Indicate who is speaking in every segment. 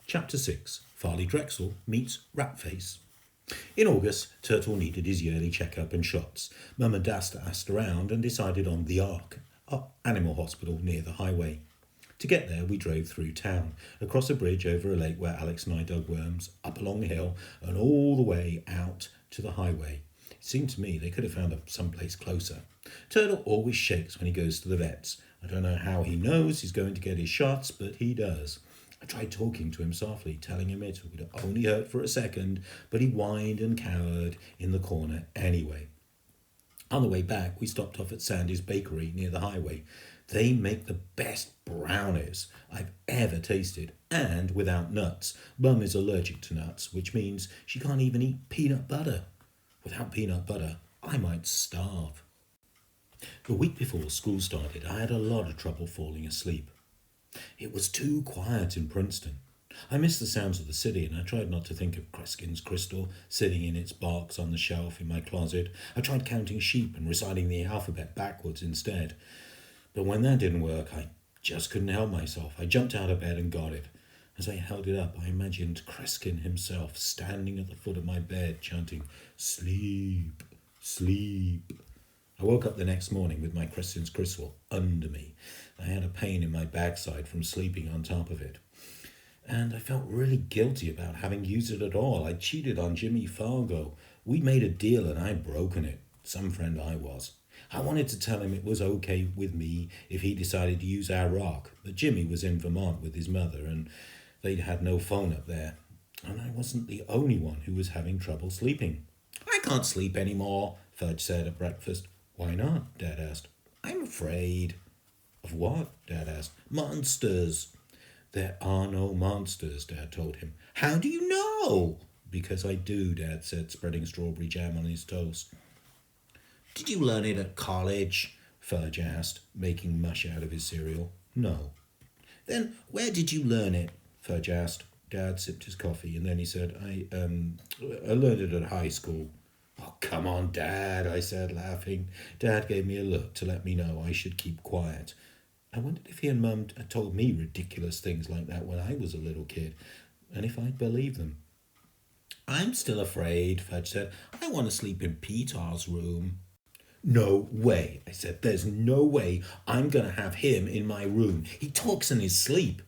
Speaker 1: Chapter 6. Farley Drexel meets Ratface. In August, Turtle needed his yearly checkup and shots. Mum and Dad asked around and decided on the Ark, animal hospital near the highway. To get there, we drove through town, across a bridge over a lake where Alex and I dug worms, up a long hill, and all the way out to the highway. It seemed to me they could have found someplace closer. Turtle always shakes when he goes to the vet's. I don't know how he knows he's going to get his shots, but he does. I tried talking to him softly, telling him it would only hurt for a second, but he whined and cowered in the corner anyway. On the way back, we stopped off at Sandy's bakery near the highway. They make the best brownies I've ever tasted, and without nuts. Mum is allergic to nuts, which means she can't even eat peanut butter. Without peanut butter, I might starve. The week before school started, I had a lot of trouble falling asleep. It was too quiet in Princeton. I missed the sounds of the city, and I tried not to think of Kreskin's crystal sitting in its box on the shelf in my closet. I tried counting sheep and reciting the alphabet backwards instead. But when that didn't work, I just couldn't help myself. I jumped out of bed and got it. As I held it up, I imagined Kreskin himself standing at the foot of my bed, chanting, "Sleep, sleep." I woke up the next morning with my Kreskin's crystal under me. I had a pain in my backside from sleeping on top of it. And I felt really guilty about having used it at all. I cheated on Jimmy Fargo. We made a deal and I'd broken it. Some friend I was. I wanted to tell him it was okay with me if he decided to use our rock, but Jimmy was in Vermont with his mother and they'd had no phone up there. And I wasn't the only one who was having trouble sleeping. "I can't sleep anymore," Fudge said at breakfast. "Why not?" Dad asked. "I'm afraid." "Of what?" Dad asked. "Monsters." "There are no monsters," Dad told him. "How do you know?" "Because I do," Dad said, spreading strawberry jam on his toast. "Did you learn it at college?" Fudge asked, making mush out of his cereal. "No." "Then where did you learn it?" Fudge asked. Dad sipped his coffee and then he said, I learned it at high school." "Oh, come on, Dad," I said, laughing. Dad gave me a look to let me know I should keep quiet. I wondered if he and Mum had told me ridiculous things like that when I was a little kid, and if I'd believe them. "I'm still afraid," Fudge said. "I want to sleep in Peter's room." "No way," I said. "There's no way I'm going to have him in my room. He talks in his sleep."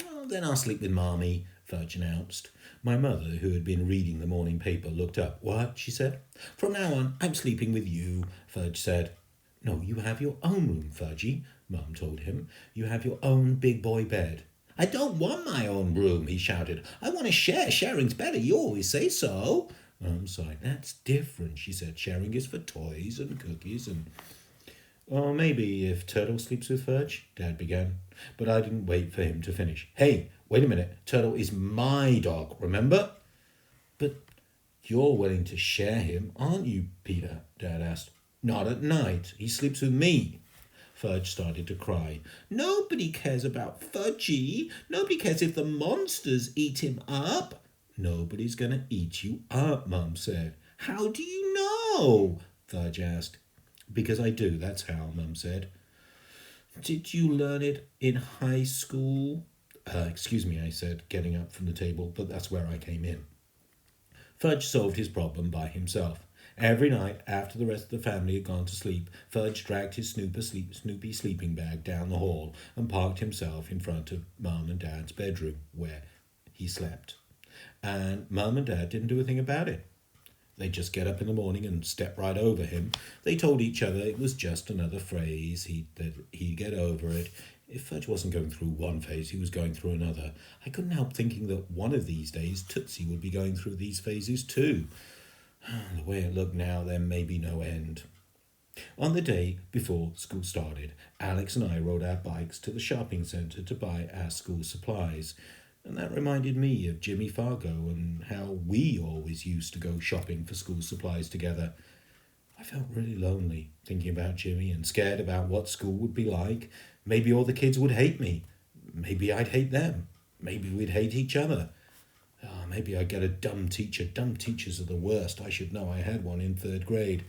Speaker 1: "Oh, then I'll sleep with Mommy," Fudge announced. My mother, who had been reading the morning paper, looked up. "What?" she said. "From now on, I'm sleeping with you," Fudge said. "No, you have your own room, Fudgy," Mum told him. "You have your own big boy bed." "I don't want my own room," he shouted. "I want to share. Sharing's better. You always say so." Mum sighed. "That's different," she said. "Sharing is for toys and cookies and..." "Or maybe if Turtle sleeps with Fudge," Dad began. But I didn't wait for him to finish. "Hey, wait a minute. Turtle is my dog, remember?" "But you're willing to share him, aren't you, Peter?" Dad asked. "Not at night. He sleeps with me." Fudge started to cry. "Nobody cares about Fudgy. Nobody cares if the monsters eat him up." "Nobody's going to eat you up," Mum said. "How do you know?" Fudge asked. "Because I do, that's how," Mum said. "Did you learn it in high school?" Excuse me," I said, getting up from the table, but that's where I came in. Fudge solved his problem by himself. Every night, after the rest of the family had gone to sleep, Fudge dragged his Snoopy sleeping bag down the hall and parked himself in front of Mum and Dad's bedroom, where he slept. And Mum and Dad didn't do a thing about it. They'd just get up in the morning and step right over him. They told each other it was just another phase, that he'd get over it. If Fudge wasn't going through one phase, he was going through another. I couldn't help thinking that one of these days Tootsie would be going through these phases too. The way it looked now, there may be no end. On the day before school started, Alex and I rode our bikes to the shopping centre to buy our school supplies. And that reminded me of Jimmy Fargo and how we always used to go shopping for school supplies together. I felt really lonely thinking about Jimmy and scared about what school would be like. Maybe all the kids would hate me. Maybe I'd hate them. Maybe we'd hate each other. Maybe I'd get a dumb teacher. Dumb teachers are the worst. I should know. I had one in 3rd grade.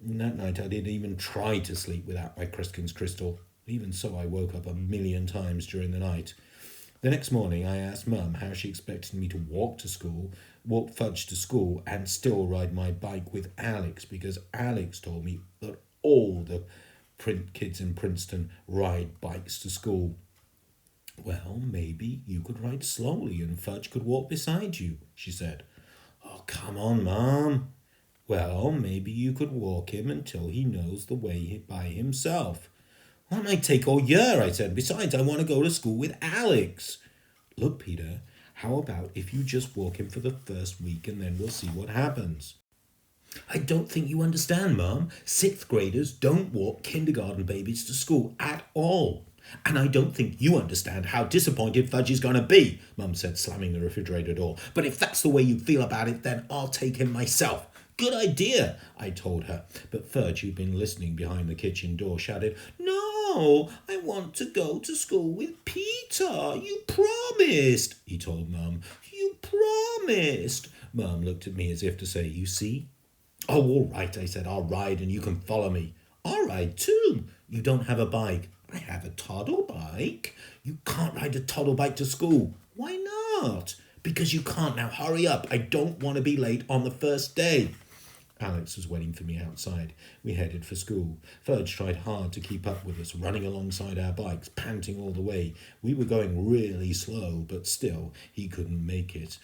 Speaker 1: And that night I didn't even try to sleep without my Kreskin's crystal. Even so, I woke up a million times during the night. The next morning, I asked Mum how she expected me to walk Fudge to school, and still ride my bike with Alex, because Alex told me that all the kids in Princeton ride bikes to school. Well, maybe you could ride slowly and Fudge could walk beside you, she said. Oh, come on, Mum. Well, maybe you could walk him until he knows the way by himself. That might take all year, I said. Besides, I want to go to school with Alex. Look, Peter, how about if you just walk him for the first week and then we'll see what happens? I don't think you understand, Mum. Sixth graders don't walk kindergarten babies to school at all. And I don't think you understand how disappointed Fudge is going to be, Mum said, slamming the refrigerator door. But if that's the way you feel about it, then I'll take him myself. Good idea, I told her. But Fudge, who'd been listening behind the kitchen door, shouted, No, I want to go to school with Peter. You promised, he told Mum. You promised. Mum looked at me as if to say, You see? Oh, all right, I said. I'll ride and you can follow me. I'll ride too. You don't have a bike. I have a toddle bike. You can't ride a toddle bike to school. Why not? Because you can't. Now hurry up. I don't want to be late on the first day. Alex was waiting for me outside. We headed for school. Fudge tried hard to keep up with us, running alongside our bikes, panting all the way. We were going really slow, but still, he couldn't make it.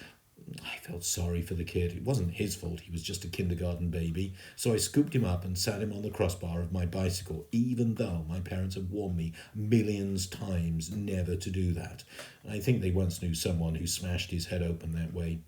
Speaker 1: I felt sorry for the kid. It wasn't his fault. He was just a kindergarten baby. So I scooped him up and sat him on the crossbar of my bicycle, even though my parents had warned me millions times never to do that. I think they once knew someone who smashed his head open that way.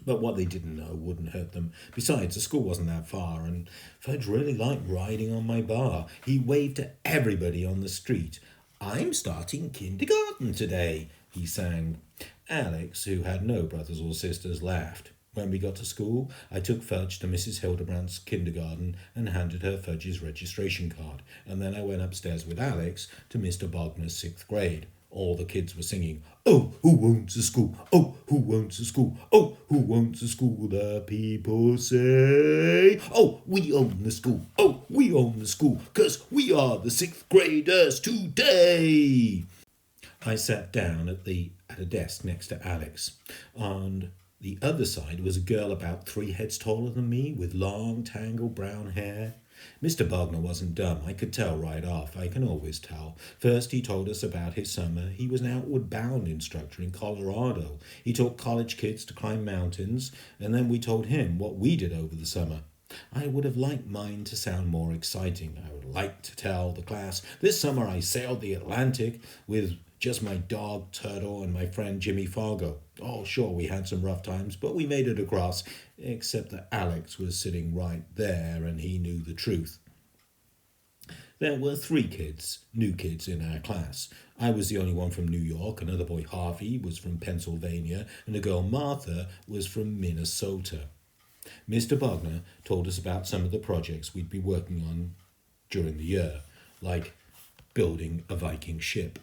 Speaker 1: But what they didn't know wouldn't hurt them. Besides, the school wasn't that far, and Fudge really liked riding on my bar. He waved to everybody on the street. I'm starting kindergarten today, he sang. Alex, who had no brothers or sisters, laughed. When we got to school, I took Fudge to Mrs. Hildebrandt's kindergarten and handed her Fudge's registration card, and then I went upstairs with Alex to Mr. Bogner's sixth grade. All the kids were singing, Oh, who owns the school? Oh, who owns the school? Oh, who owns the school? The people say, Oh, we own the school. Oh, we own the school, 'cause we are the sixth graders today. I sat down at a desk next to Alex. On the other side was a girl about 3 heads taller than me, with long, tangled brown hair. Mr. Bogner wasn't dumb. I could tell right off. I can always tell. First, he told us about his summer. He was an outward bound instructor in Colorado. He taught college kids to climb mountains, and then we told him what we did over the summer. I would have liked mine to sound more exciting. I would like to tell the class, This summer I sailed the Atlantic with just my dog, Turtle, and my friend Jimmy Fargo. Oh, sure, we had some rough times, but we made it across, except that Alex was sitting right there and he knew the truth. There were 3 new kids in our class. I was the only one from New York. Another boy, Harvey, was from Pennsylvania, and the girl, Martha, was from Minnesota. Mr. Bogner told us about some of the projects we'd be working on during the year, like building a Viking ship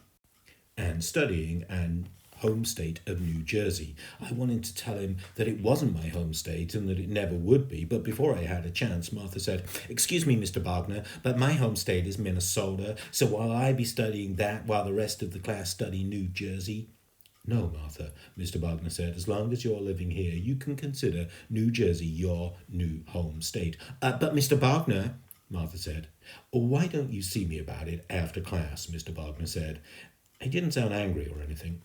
Speaker 1: and studying an home state of New Jersey. I wanted to tell him that it wasn't my home state and that it never would be, but before I had a chance, Martha said, Excuse me, Mr. Bogner, but my home state is Minnesota, so will I be studying that while the rest of the class study New Jersey? No, Martha, Mr. Bogner said, as long as you're living here, you can consider New Jersey your new home state. But Mr. Bogner, Martha said. Why don't you see me about it after class, Mr. Bogner said. He didn't sound angry or anything.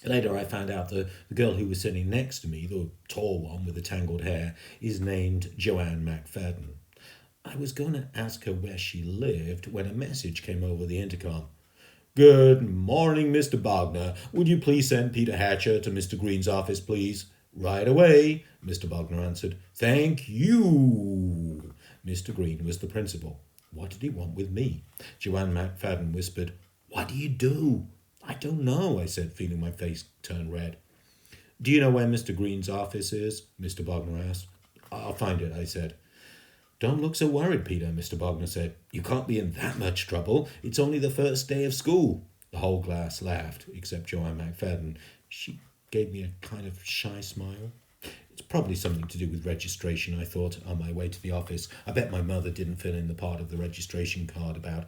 Speaker 1: Later I found out the girl who was sitting next to me, the tall one with the tangled hair, is named Joanne McFadden. I was going to ask her where she lived when a message came over the intercom. Good morning, Mr. Bogner. Would you please send Peter Hatcher to Mr. Green's office, please? Right away, Mr. Bogner answered. Thank you. Mr. Green was the principal. What did he want with me? Joanne McFadden whispered, What do you do? I don't know, I said, feeling my face turn red. Do you know where Mr. Green's office is? Mr. Bogner asked. I'll find it, I said. Don't look so worried, Peter, Mr. Bogner said. You can't be in that much trouble. It's only the first day of school. The whole class laughed, except Joanne McFadden. She gave me a kind of shy smile. It's probably something to do with registration, I thought, on my way to the office. I bet my mother didn't fill in the part of the registration card about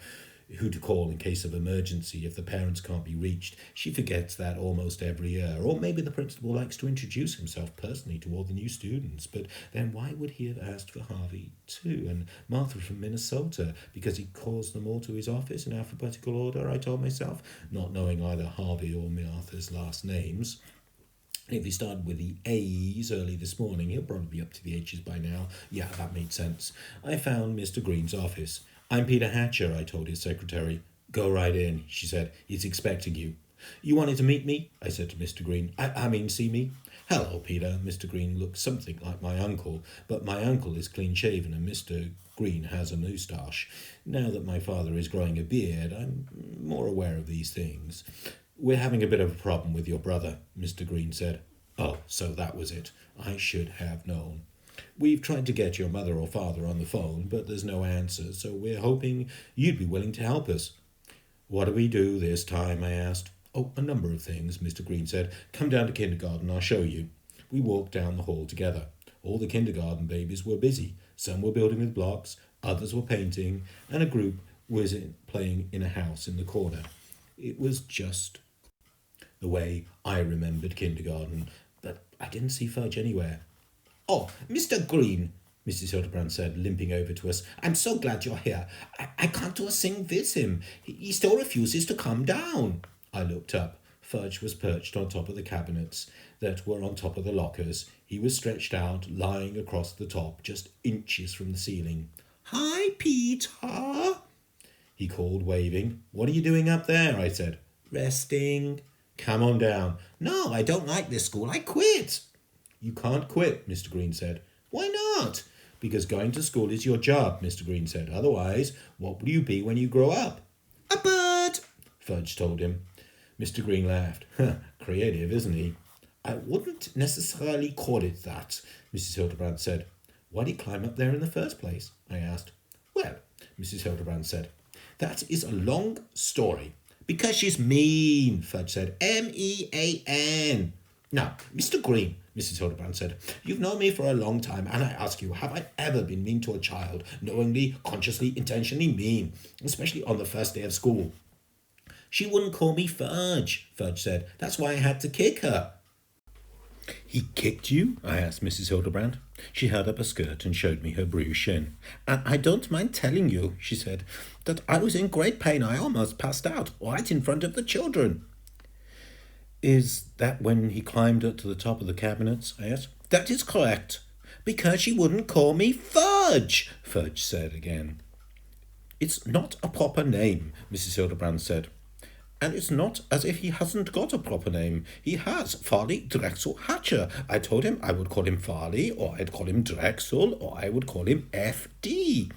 Speaker 1: who to call in case of emergency if the parents can't be reached. She forgets that almost every year. Or maybe the principal likes to introduce himself personally to all the new students. But then why would he have asked for Harvey too, and Martha from Minnesota? Because he calls them all to his office in alphabetical order, I told myself, not knowing either Harvey or Martha's last names. If he started with the A's early this morning, he'll probably be up to the H's by now. Yeah, that made sense. I found Mr. Green's office. I'm Peter Hatcher, I told his secretary. Go right in, she said. He's expecting you. You wanted to meet me? I said to Mr. Green. I mean, see me? Hello, Peter. Mr. Green looked something like my uncle, but my uncle is clean-shaven and Mr. Green has a moustache. Now that my father is growing a beard, I'm more aware of these things. We're having a bit of a problem with your brother, Mr. Green said. Oh, so that was it. I should have known. We've tried to get your mother or father on the phone, but there's no answer, so we're hoping you'd be willing to help us. What do we do this time? I asked. Oh, a number of things, Mr. Green said. Come down to kindergarten, I'll show you. We walked down the hall together. All the kindergarten babies were busy. Some were building with blocks, others were painting, and a group was playing in a house in the corner. It was just the way I remembered kindergarten, but I didn't see Fudge anywhere. Oh, Mr. Green, Mrs. Hildebrand said, limping over to us. I'm so glad you're here. I can't do a thing with him. He still refuses to come down. I looked up. Fudge was perched on top of the cabinets that were on top of the lockers. He was stretched out, lying across the top, just inches from the ceiling. Hi, Peter, he called, waving. What are you doing up there? I said. Resting. Come on down. No, I don't like this school. I quit. You can't quit, Mr. Green said. Why not? Because going to school is your job, Mr. Green said. Otherwise, what will you be when you grow up? A bird, Fudge told him. Mr. Green laughed. Creative, isn't he? I wouldn't necessarily call it that, Mrs. Hildebrand said. Why did he climb up there in the first place? I asked. Well, Mrs. Hildebrand said, that is a long story. Because she's mean, Fudge said. M-E-A-N. Now, Mr. Green, Mrs. Hildebrand said, you've known me for a long time, and I ask you, have I ever been mean to a child? Knowingly, consciously, intentionally mean, especially on the first day of school. She wouldn't call me Fudge, Fudge said. That's why I had to kick her. He kicked you? I asked Mrs. Hildebrand. She held up a skirt and showed me her bruised shin. And I don't mind telling you, she said, that I was in great pain. I almost passed out, right in front of the children. Is that when he climbed up to the top of the cabinets? I asked. That is correct. Because she wouldn't call me Fudge, Fudge said again. It's not a proper name, Mrs. Hildebrand said. And it's not as if he hasn't got a proper name. He has, Farley Drexel Hatcher. I told him I would call him Farley, or I'd call him Drexel, or I would call him F.D.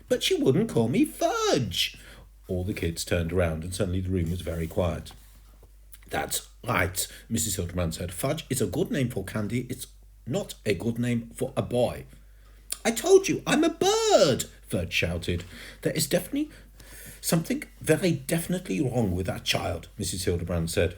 Speaker 1: But she wouldn't call me Fudge. All the kids turned around, and suddenly the room was very quiet. That's right, Mrs. Hildebrand said. Fudge is a good name for candy. It's not a good name for a boy. I told you, I'm a bird, Fudge shouted. There is definitely something very definitely wrong with that child, Mrs. Hildebrand said.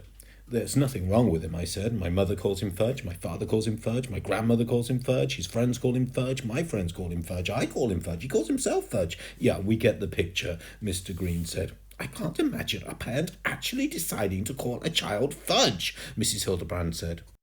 Speaker 1: There's nothing wrong with him, I said. My mother calls him Fudge, my father calls him Fudge, my grandmother calls him Fudge, his friends call him Fudge, my friends call him Fudge, I call him Fudge, he calls himself Fudge. Yeah, we get the picture, Mr. Green said. I can't imagine a parent actually deciding to call a child Fudge, Mrs. Hildebrand said.